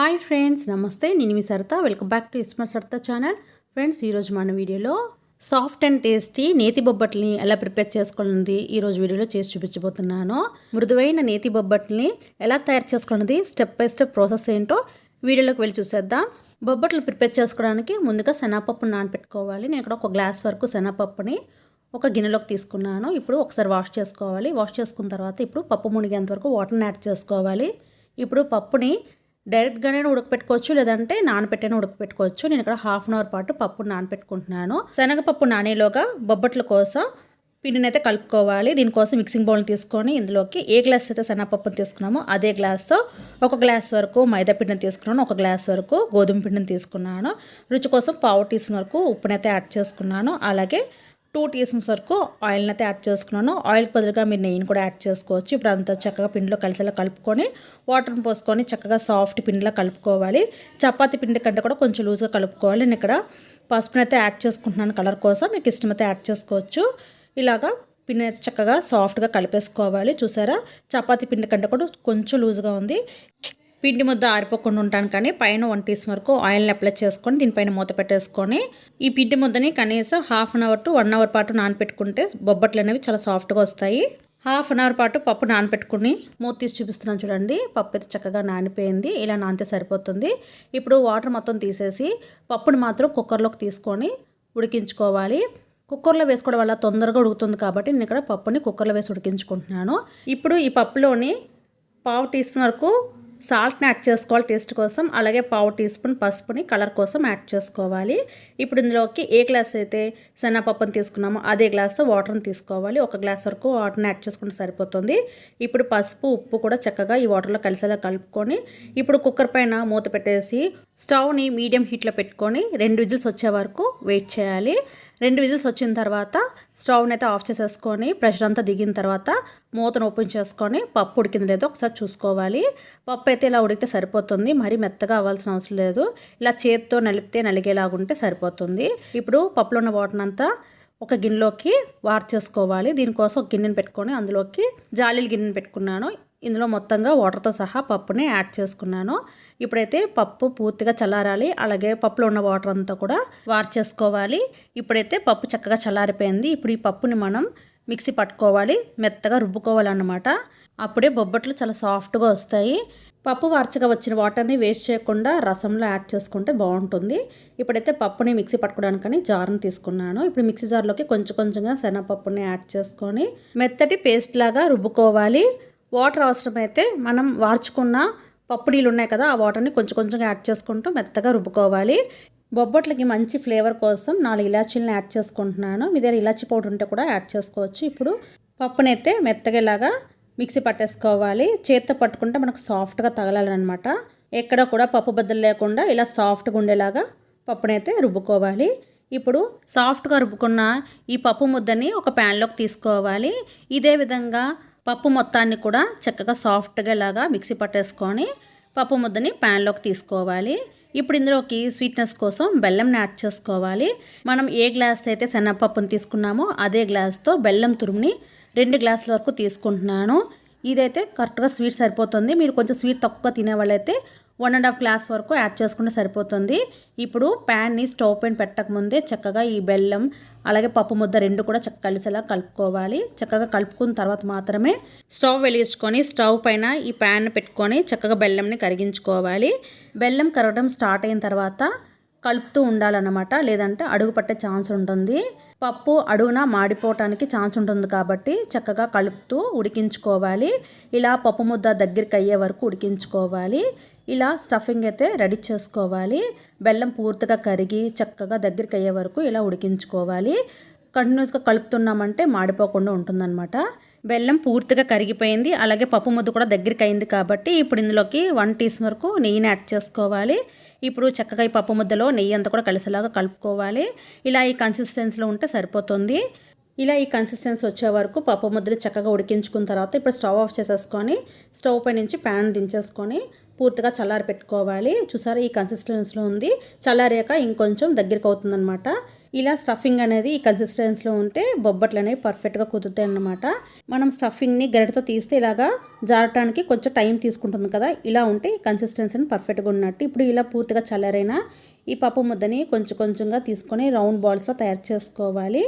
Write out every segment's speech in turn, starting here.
Hi friends, నమస్తే. నేను మీ Saritha. Welcome back to ismart Saritha channel. Friends, ఈరోజు మన వీడియోలో సాఫ్ట్ అండ్ టేస్టీ నేతి బొబ్బట్లని ఎలా ప్రిపేర్ చేసుకోవాలన్నది ఈరోజు వీడియోలో చేసి చూపించబోతున్నాను. మృదువైన నేతి బొబ్బట్లని ఎలా తయారు చేసుకోవాలన్నది స్టెప్ బై స్టెప్ ప్రాసెస్ ఏంటో వీడియోలోకి వెళ్ళి చూసేద్దాం. బొబ్బట్లు ప్రిపేర్ చేసుకోవడానికి ముందుగా శనగపప్పును నానబెట్టుకోవాలి. నేను ఇక్కడ 1 గ్లాస్ వరకు శనగపప్పుని ఒక గిన్నెలోకి తీసుకున్నాను. ఇప్పుడు ఒకసారి వాష్ చేసుకోవాలి. వాష్ చేసుకున్న తర్వాత ఇప్పుడు పప్పు మునిగేంత వరకు వాటర్ని యాడ్ చేసుకోవాలి. ఇప్పుడు పప్పుని డైరెక్ట్గానే ఉడకపెట్టుకోవచ్చు, లేదంటే నానబెట్టైనా ఉడకపెట్టుకోవచ్చు. నేను ఇక్కడ హాఫ్ అన్ అవర్ పాటు పప్పును నానబెట్టుకుంటున్నాను. శనగపప్పు నానేలోగా బొబ్బట్ల కోసం పిండిని అయితే కలుపుకోవాలి. దీనికోసం మిక్సింగ్ బౌల్ని తీసుకొని ఇందులోకి ఏ గ్లాస్ అయితే శనగపప్పును తీసుకున్నామో అదే గ్లాస్తో 1 గ్లాస్ వరకు మైదా పిండిని తీసుకున్నాను, 1 గ్లాస్ వరకు గోధుమ పిండిని తీసుకున్నాను. రుచి కోసం 1/2 టీ స్పూన్ వరకు ఉప్పునైతే యాడ్ చేసుకున్నాను. అలాగే 2 టీ స్పూన్స్ వరకు ఆయిల్ని అయితే యాడ్ చేసుకున్నాను. ఆయిల్కి బదులుగా మీరు నెయ్యిని కూడా యాడ్ చేసుకోవచ్చు. ఇప్పుడు అంతా చక్కగా పిండిలో కలిసేలా కలుపుకొని వాటర్ని పోసుకొని చక్కగా సాఫ్ట్ పిండిలా కలుపుకోవాలి. చపాతీ పిండి కంటే కూడా కొంచెం లూజ్గా కలుపుకోవాలి. నేను ఇక్కడ పసుపుని అయితే యాడ్ చేసుకుంటున్నాను కలర్ కోసం. మీకు ఇష్టమైతే యాడ్ చేసుకోవచ్చు. ఇలాగా పిండిని అయితే చక్కగా సాఫ్ట్గా కలిపేసుకోవాలి. చూసారా, చపాతీ పిండి కంటే కూడా కొంచెం లూజ్గా ఉంది. పిండి ముద్ద ఆరిపోకుండా ఉంటాను కానీ పైన 1 టీ స్పూన్ వరకు ఆయిల్ని అప్లై చేసుకొని దీనిపైన మూత పెట్టేసుకొని ఈ పిండి ముద్దని కనీసం half an hour to 1 hour పాటు నానపెట్టుకుంటే బొబ్బట్లు అనేవి చాలా సాఫ్ట్గా వస్తాయి. హాఫ్ అన్ అవర్ పాటు పప్పు నానపెట్టుకుని మూత తీసి చూపిస్తున్నాను చూడండి. పప్పు అయితే చక్కగా నానిపోయింది. ఇలా నానితే సరిపోతుంది. ఇప్పుడు వాటర్ మొత్తం తీసేసి పప్పుని మాత్రం కుక్కర్లోకి తీసుకొని ఉడికించుకోవాలి. కుక్కర్లో వేసుకోవడం వల్ల తొందరగా ఉడుకుతుంది కాబట్టి నేను ఇక్కడ పప్పుని కుక్కర్లో వేసి ఉడికించుకుంటున్నాను. ఇప్పుడు ఈ పప్పులోని 1/2 టీ స్పూన్ వరకు సాల్ట్ని యాడ్ చేసుకోవాలి టేస్ట్ కోసం. అలాగే 1/2 టీ స్పూన్ పసుపుని కలర్ కోసం యాడ్ చేసుకోవాలి. ఇప్పుడు ఇందులోకి ఏ గ్లాస్ అయితే శనగపప్పుని తీసుకున్నామో అదే గ్లాస్తో వాటర్ని తీసుకోవాలి. 1 గ్లాస్ వరకు వాటర్ని యాడ్ చేసుకుంటే సరిపోతుంది. ఇప్పుడు పసుపు, ఉప్పు కూడా చక్కగా ఈ వాటర్లో కలిసేలా కలుపుకొని ఇప్పుడు కుక్కర్ పైన మూత పెట్టేసి స్టవ్ని మీడియం హీట్లో పెట్టుకొని 2 విజిల్స్ వచ్చే వరకు వెయిట్ చేయాలి. 2 విజిల్స్ వచ్చిన తర్వాత స్టవ్ని అయితే ఆఫ్ చేసేసుకొని ప్రెషర్ అంతా దిగిన తర్వాత మూతను ఓపెన్ చేసుకొని పప్పు ఉడికింది లేదో ఒకసారి చూసుకోవాలి. పప్పు అయితే ఇలా ఉడికితే సరిపోతుంది. మరీ మెత్తగా అవ్వాల్సిన అవసరం లేదు. ఇలా చేతితో నలిపితే నలిగేలాగుంటే సరిపోతుంది. ఇప్పుడు పప్పులో ఉన్న వాటర్ అంతా ఒక గిన్నెలోకి వార్ చేసుకోవాలి. దీనికోసం ఒక గిన్నెని పెట్టుకొని అందులోకి జాలీల గిన్నెని పెట్టుకున్నాను. ఇందులో మొత్తంగా వాటర్తో సహా పప్పుని యాడ్ చేసుకున్నాను. ఇప్పుడైతే పప్పు పూర్తిగా చల్లారాలి. అలాగే పప్పులో ఉన్న వాటర్ అంతా కూడా వార్ చేసుకోవాలి. ఇప్పుడైతే పప్పు చక్కగా చల్లారిపోయింది. ఇప్పుడు ఈ పప్పుని మనం మిక్సీ పట్టుకోవాలి, మెత్తగా రుబ్బుకోవాలన్నమాట. అప్పుడే బొబ్బట్లు చాలా సాఫ్ట్గా వస్తాయి. పప్పు వార్చగా వచ్చిన వాటర్ని వేస్ట్ చేయకుండా రసంలో యాడ్ చేసుకుంటే బాగుంటుంది. ఇప్పుడైతే పప్పుని మిక్సీ పట్టుకోవడానికని జార్ని తీసుకున్నాను. ఇప్పుడు మిక్సీ జార్లోకి కొంచెం కొంచెంగా శనగపప్పుని యాడ్ చేసుకొని మెత్తటి పేస్ట్ లాగా రుబ్బుకోవాలి. వాటర్ అవసరమైతే మనం వార్చుకున్న పప్పు నీళ్ళు ఉన్నాయి కదా, ఆ వాటర్ని కొంచెం కొంచెంగా యాడ్ చేసుకుంటూ మెత్తగా రుబ్బుకోవాలి. బొబ్బట్లకి మంచి ఫ్లేవర్ కోసం 4 ఇలాచీలను యాడ్ చేసుకుంటున్నాను. మీ దగ్గర ఇలాచీ పౌడర్ ఉంటే కూడా యాడ్ చేసుకోవచ్చు. ఇప్పుడు పప్పునైతే మెత్తగా ఇలాగా మిక్సీ పట్టేసుకోవాలి. చేత్తో పట్టుకుంటే మనకు సాఫ్ట్గా తగలాలన్నమాట. ఎక్కడ కూడా పప్పు బద్దలు లేకుండా ఇలా సాఫ్ట్గా ఉండేలాగా పప్పునైతే రుబ్బుకోవాలి. ఇప్పుడు సాఫ్ట్గా రుబ్బుకున్న ఈ పప్పు ముద్దని ఒక ప్యాన్లోకి తీసుకోవాలి. ఇదే విధంగా పప్పు మొత్తాన్ని కూడా చక్కగా సాఫ్ట్గా ఇలాగా మిక్సీ పట్టేసుకొని పప్పు ముద్దని ప్యాన్లోకి తీసుకోవాలి. ఇప్పుడు ఇందులోకి స్వీట్నెస్ కోసం బెల్లంని యాడ్ చేసుకోవాలి. మనం ఏ గ్లాస్ అయితే శనగపప్పుని తీసుకున్నామో అదే గ్లాస్తో బెల్లం తురుముని 2 గ్లాసుల వరకు తీసుకుంటున్నాను. ఇదైతే కరెక్ట్గా స్వీట్ సరిపోతుంది. మీరు కొంచెం స్వీట్ తక్కువగా తినేవాళ్ళైతే 1.5 గ్లాస్ వరకు యాడ్ చేసుకుంటే సరిపోతుంది. ఇప్పుడు ప్యాన్ని స్టవ్ పైన పెట్టకముందే చక్కగా ఈ బెల్లం అలాగే పప్పు ముద్ద 2 కూడా చక్కగా కలిసేలా కలుపుకోవాలి. చక్కగా కలుపుకున్న తర్వాత మాత్రమే స్టవ్ వెలిగించుకొని స్టవ్ పైన ఈ ప్యాన్ పెట్టుకొని చక్కగా బెల్లంని కరిగించుకోవాలి. బెల్లం కరగడం స్టార్ట్ అయిన తర్వాత కలుపుతూ ఉండాలన్నమాట, లేదంటే అడుగు పట్టే ఛాన్స్ ఉంటుంది. పప్పు అడుగున మాడిపోవటానికి ఛాన్స్ ఉంటుంది కాబట్టి చక్కగా కలుపుతూ ఉడికించుకోవాలి. ఇలా పప్పు ముద్ద దగ్గరికి అయ్యే వరకు ఉడికించుకోవాలి. ఇలా స్టఫింగ్ అయితే రెడీ చేసుకోవాలి. బెల్లం పూర్తిగా కరిగి చక్కగా దగ్గరికి అయ్యే వరకు ఇలా ఉడికించుకోవాలి. కంటిన్యూస్గా కలుపుతున్నామంటే మాడిపోకుండా ఉంటుందన్నమాట. బెల్లం పూర్తిగా కరిగిపోయింది. అలాగే పప్పు ముద్ద కూడా దగ్గరికి అయింది కాబట్టి ఇప్పుడు ఇందులోకి 1 టీ స్పూన్ వరకు నెయ్యిని యాడ్ చేసుకోవాలి. ఇప్పుడు చక్కగా ఈ పప్పు ముద్దలో నెయ్యి అంతా కూడా కలిసేలాగా కలుపుకోవాలి. ఇలా ఈ కన్సిస్టెన్సీలో ఉంటే సరిపోతుంది. ఇలా ఈ కన్సిస్టెన్సీ వచ్చే వరకు పప్పు ముద్దలు చక్కగా ఉడికించుకున్న తర్వాత ఇప్పుడు స్టవ్ ఆఫ్ చేసేసుకొని స్టవ్ పై నుంచి ప్యాన్ దించేసుకొని పూర్తిగా చల్లారి పెట్టుకోవాలి. చూసారా, ఈ కన్సిస్టెన్సీలో ఉంది. చల్లారాక ఇంకొంచెం దగ్గరికి అవుతుందన్నమాట. ఇలా స్టఫింగ్ అనేది ఈ కన్సిస్టెన్సీలో ఉంటే బొబ్బట్లు అనేవి పర్ఫెక్ట్గా కుదురుతాయి అన్నమాట. మనం స్టఫింగ్ని గరిటతో తీస్తే ఇలాగా జారటానికి కొంచెం టైం తీసుకుంటుంది కదా, ఇలా ఉంటే కన్సిస్టెన్సీని పర్ఫెక్ట్గా ఉన్నట్టు. ఇప్పుడు ఇలా పూర్తిగా చల్లారైన ఈ పప్పు ముద్దని కొంచెం కొంచెంగా తీసుకొని రౌండ్ బాల్స్లో తయారు చేసుకోవాలి.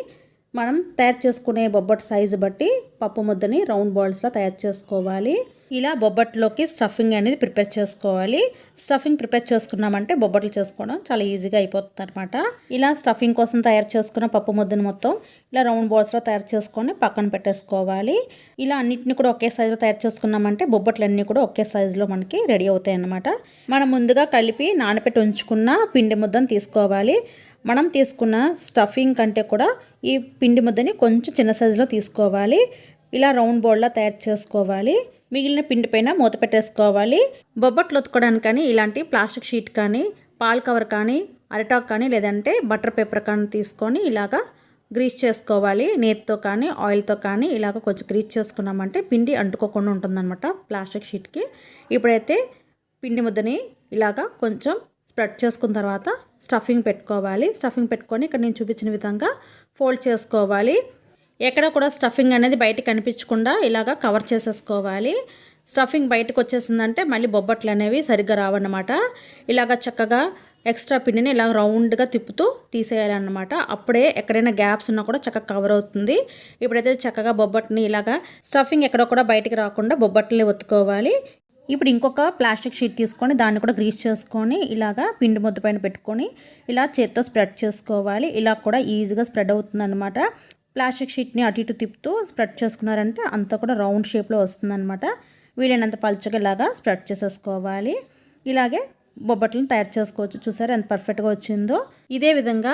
మనం తయారు చేసుకునే బొబ్బట్ సైజు బట్టి పప్పు ముద్దని రౌండ్ బాల్స్లో తయారు చేసుకోవాలి. ఇలా బొబ్బట్లోకి స్టఫింగ్ అనేది ప్రిపేర్ చేసుకోవాలి. స్టఫింగ్ ప్రిపేర్ చేసుకున్నామంటే బొబ్బట్లు చేసుకోవడం చాలా ఈజీగా అయిపోతుంది అనమాట. ఇలా స్టఫింగ్ కోసం తయారు చేసుకున్న పప్పు ముద్దని మొత్తం ఇలా రౌండ్ బాల్స్లో తయారు చేసుకొని పక్కన పెట్టేసుకోవాలి. ఇలా అన్నింటిని కూడా ఒకే సైజులో తయారు చేసుకున్నామంటే బొబ్బట్లు అన్నీ కూడా ఒకే సైజులో మనకి రెడీ అవుతాయి అన్నమాట. మనం ముందుగా కలిపి నానబెట్టి ఉంచుకున్న పిండి ముద్దను తీసుకోవాలి. మనం తీసుకున్న స్టఫింగ్ కంటే కూడా ఈ పిండి ముద్దని కొంచెం చిన్న సైజులో తీసుకోవాలి. ఇలా రౌండ్ బౌల్లో తయారు చేసుకోవాలి. మిగిలిన పిండి పైన మూత పెట్టేసుకోవాలి. బొబ్బట్లు ఒత్తుకోవడానికి కానీ ఇలాంటి ప్లాస్టిక్ షీట్ కానీ పాల్ కవర్ కానీ అరిటాక్ కానీ లేదంటే బటర్ పేపర్ కానీ తీసుకొని ఇలాగా గ్రీస్ చేసుకోవాలి. నేతితో కానీ ఆయిల్తో కానీ ఇలాగ కొంచెం గ్రీస్ చేసుకున్నామంటే పిండి అంటుకోకుండా ఉంటుందన్నమాట ప్లాస్టిక్ షీట్కి. ఇప్పుడైతే పిండి ముద్దని ఇలాగా కొంచెం స్ప్రెడ్ చేసుకున్న తర్వాత స్టఫింగ్ పెట్టుకోవాలి. స్టఫింగ్ పెట్టుకొని ఇక్కడ నేను చూపించిన విధంగా ఫోల్డ్ చేసుకోవాలి. ఎక్కడ కూడా స్టఫింగ్ అనేది బయటకు కనిపించకుండా ఇలాగా కవర్ చేసేసుకోవాలి. స్టఫింగ్ బయటకు వచ్చేసిందంటే మళ్ళీ బొబ్బట్లు అనేవి సరిగ్గా రావన్నమాట. ఇలాగ చక్కగా ఎక్స్ట్రా పిండిని ఇలా రౌండ్గా తిప్పుతూ తీసేయాలన్నమాట. అప్పుడే ఎక్కడైనా గ్యాప్స్ ఉన్నా కూడా చక్కగా కవర్ అవుతుంది. ఇప్పుడైతే చక్కగా బొబ్బట్ని ఇలాగా స్టఫింగ్ ఎక్కడ కూడా బయటికి రాకుండా బొబ్బట్లే ఒత్తుకోవాలి. ఇప్పుడు ఇంకొక ప్లాస్టిక్ షీట్ తీసుకొని దాన్ని కూడా గ్రీస్ చేసుకొని ఇలాగా పిండి ముద్ద పైన పెట్టుకొని ఇలా చేత్తో స్ప్రెడ్ చేసుకోవాలి. ఇలా కూడా ఈజీగా స్ప్రెడ్ అవుతుంది అనమాట. ప్లాస్టిక్ షీట్ని అటు ఇటు తిప్పుతూ స్ప్రెడ్ చేసుకున్నారంటే అంతా కూడా రౌండ్ షేప్లో వస్తుందన్నమాట. వీలైనంత పల్చగా ఇలాగా స్ప్రెడ్ చేసేసుకోవాలి. ఇలాగే బొబ్బట్లను తయారు చేసుకోవచ్చు. చూసారా ఎంత పర్ఫెక్ట్గా వచ్చిందో. ఇదే విధంగా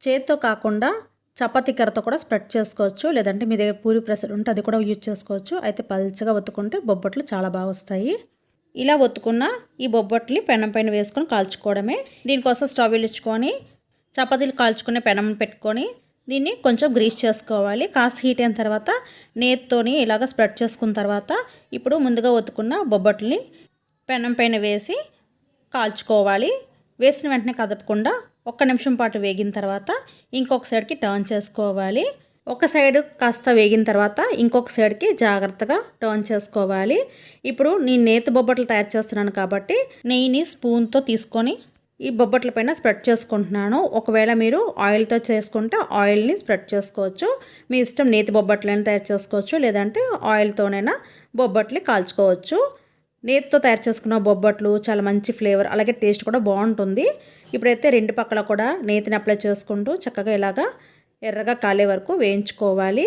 చేత్తో కాకుండా చపాతీ కర్రతో కూడా స్ప్రెడ్ చేసుకోవచ్చు. లేదంటే మీ దగ్గర పూరి ప్రెసర్ ఉంటే అది కూడా యూజ్ చేసుకోవచ్చు. అయితే పల్చగా ఒత్తుకుంటే బొబ్బట్లు చాలా బాగా వస్తాయి. ఇలా ఒత్తుకున్న ఈ బొబ్బట్ని పెనం పైన వేసుకొని కాల్చుకోవడమే. దీనికోసం స్టవ్ వెలిగించుకొని చపాతీలు కాల్చుకునే పెనం పెట్టుకొని దీన్ని కొంచెం గ్రీస్ చేసుకోవాలి. కాస్త హీట్ అయిన తర్వాత నేతితోని ఇలాగ స్ప్రెడ్ చేసుకున్న తర్వాత ఇప్పుడు ముందుగా ఒత్తుకున్న బొబ్బట్లని పెనం పైన వేసి కాల్చుకోవాలి. వేసిన వెంటనే కదపకుండా 1 నిమిషం పాటు వేగిన తర్వాత ఇంకొక సైడ్కి టర్న్ చేసుకోవాలి. ఒక సైడ్ కాస్త వేగిన తర్వాత ఇంకొక సైడ్కి జాగ్రత్తగా టర్న్ చేసుకోవాలి. ఇప్పుడు నేను నేతి బొబ్బట్లు తయారు చేస్తున్నాను కాబట్టి నెయ్యిని స్పూన్తో తీసుకొని ఈ బొబ్బట్ల పైన స్ప్రెడ్ చేసుకుంటున్నాను. ఒకవేళ మీరు ఆయిల్తో చేసుకుంటే ఆయిల్ని స్ప్రెడ్ చేసుకోవచ్చు. మీ ఇష్టం, నేతి బొబ్బట్లైనా తయారు చేసుకోవచ్చు, లేదంటే ఆయిల్తోనైనా బొబ్బట్లు కాల్చుకోవచ్చు. నేతితో తయారు చేసుకున్న బొబ్బట్లు చాలా మంచి ఫ్లేవర్, అలాగే టేస్ట్ కూడా బాగుంటుంది. ఇప్పుడైతే 2 పక్కల కూడా నేతిని అప్లై చేసుకుంటూ చక్కగా ఇలాగా ఎర్రగా కాలే వరకు వేయించుకోవాలి.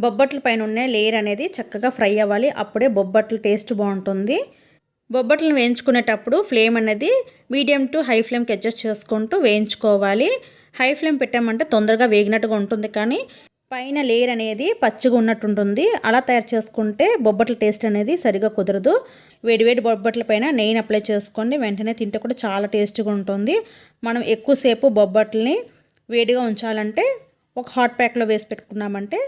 బొబ్బట్ల పైన ఉన్న లేయర్ అనేది చక్కగా ఫ్రై అవ్వాలి. అప్పుడే బొబ్బట్లు టేస్ట్ బాగుంటుంది. బొబ్బట్లను వేయించుకునేటప్పుడు ఫ్లేమ్ అనేది మీడియం టు హై ఫ్లేమ్కి అడ్జస్ట్ చేసుకుంటూ వేయించుకోవాలి. హై ఫ్లేమ్ పెట్టామంటే తొందరగా వేగినట్టుగా ఉంటుంది, కానీ పైన లేయర్ అనేది పచ్చిగా ఉన్నట్టు ఉంటుంది. అలా తయారు చేసుకుంటే బొబ్బట్ల టేస్ట్ అనేది సరిగా కుదరదు. వేడివేడి బొబ్బట్ల పైన నెయ్యిని అప్లై చేసుకోండి. వెంటనే తింటే కూడా చాలా టేస్ట్గా ఉంటుంది. మనం ఎక్కువసేపు బొబ్బట్లని వేడిగా ఉంచాలంటే ఒక హాట్ ప్యాక్లో వేసి పెట్టుకున్నామంటే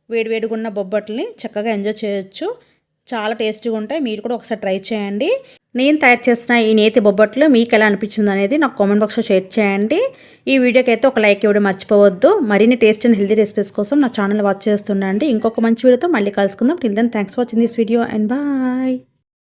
వేడివేడిగా ఉన్న బొబ్బట్లని చక్కగా ఎంజాయ్ చేయొచ్చు. చాలా టేస్టీగా ఉంటాయి. మీరు కూడా ఒకసారి ట్రై చేయండి. నేను తయారు చేసిన ఈ నేతి బొబ్బట్లు మీకు ఎలా అనిపించింది అనేది నాకు కామెంట్ బాక్స్లో షేర్ చేయండి. ఈ వీడియోకి అయితే ఒక లైక్ ఇవ్వడం మర్చిపోవద్దు. మరిన్ని టేస్ట్ అండ్ హెల్తీ రెసిపీస్ కోసం నా ఛానల్ వాచ్ చేస్తుండండి. ఇంకొక మంచి వీడియోతో మళ్ళీ కలుసుకుందాం. Till then thanks for watching this video and bye.